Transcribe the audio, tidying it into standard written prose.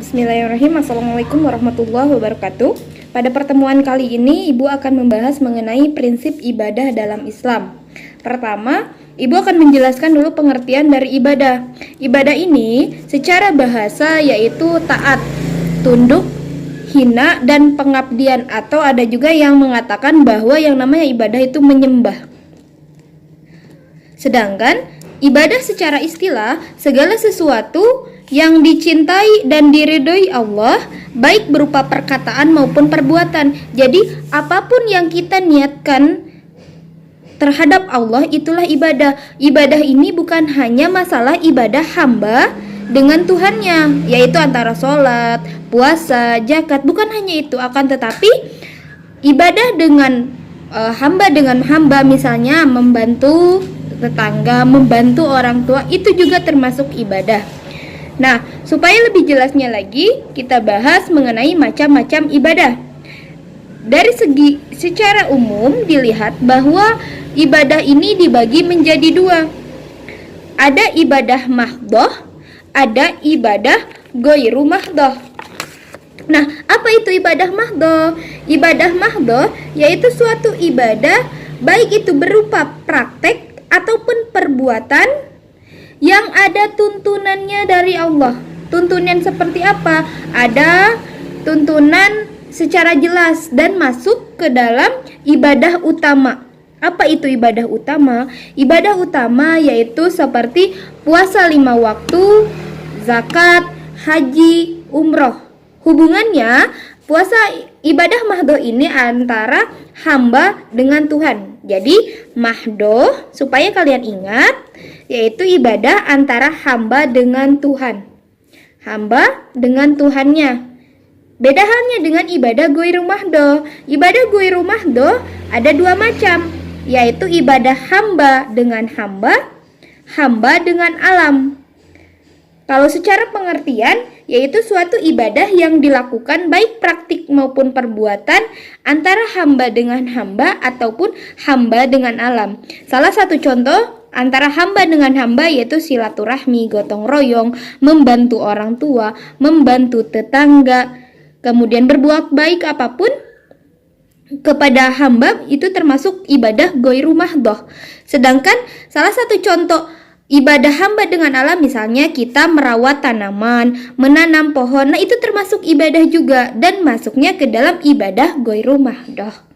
Bismillahirrahmanirrahim. Assalamualaikum warahmatullahi wabarakatuh. Pada pertemuan kali ini, Ibu akan membahas mengenai prinsip ibadah dalam Islam. Pertama, Ibu akan menjelaskan dulu pengertian dari ibadah. Ibadah ini secara bahasa yaitu taat, tunduk, hina, dan pengabdian. Atau ada juga yang mengatakan bahwa yang namanya ibadah itu menyembah. Sedangkan ibadah secara istilah segala sesuatu yang dicintai dan diridhoi Allah, baik berupa perkataan maupun perbuatan. Jadi apapun yang kita niatkan terhadap Allah itulah ibadah. Ibadah ini bukan hanya masalah ibadah hamba dengan Tuhannya, yaitu antara sholat, puasa, zakat. Bukan hanya itu, akan tetapi ibadah dengan hamba dengan hamba, misalnya membantu tetangga, membantu orang tua, itu juga termasuk ibadah. Nah, supaya lebih jelasnya lagi, kita bahas mengenai macam-macam ibadah. Dari segi secara umum dilihat bahwa ibadah ini dibagi menjadi dua. Ada ibadah mahdhah, ada ibadah ghairu mahdhah. Nah, apa itu ibadah mahdhah? Ibadah mahdhah yaitu suatu ibadah baik itu berupa praktek ataupun perbuatan yang ada tuntunannya dari Allah. Tuntunan seperti apa? Ada tuntunan secara jelas dan masuk ke dalam ibadah utama. Apa itu ibadah utama? Ibadah utama yaitu seperti puasa 5 waktu, zakat, haji, umroh. Hubungannya puasa ibadah mahdhah ini antara hamba dengan Tuhan. Jadi mahdhah, supaya kalian ingat, yaitu ibadah antara hamba dengan Tuhan. Hamba dengan Tuhannya. Beda halnya dengan ibadah ghairu mahdhah. Ibadah ghairu mahdhah ada dua macam, yaitu ibadah hamba dengan hamba, hamba dengan alam. Kalau secara pengertian, yaitu suatu ibadah yang dilakukan baik praktik maupun perbuatan antara hamba dengan hamba ataupun hamba dengan alam. Salah satu contoh antara hamba dengan hamba yaitu silaturahmi, gotong royong, membantu orang tua, membantu tetangga, kemudian berbuat baik apapun kepada hamba itu termasuk ibadah ghairu mahdhah. Sedangkan salah satu contoh ibadah hamba dengan alam, misalnya kita merawat tanaman, menanam pohon, nah itu termasuk ibadah juga dan masuknya ke dalam ibadah ghairu mahdhah.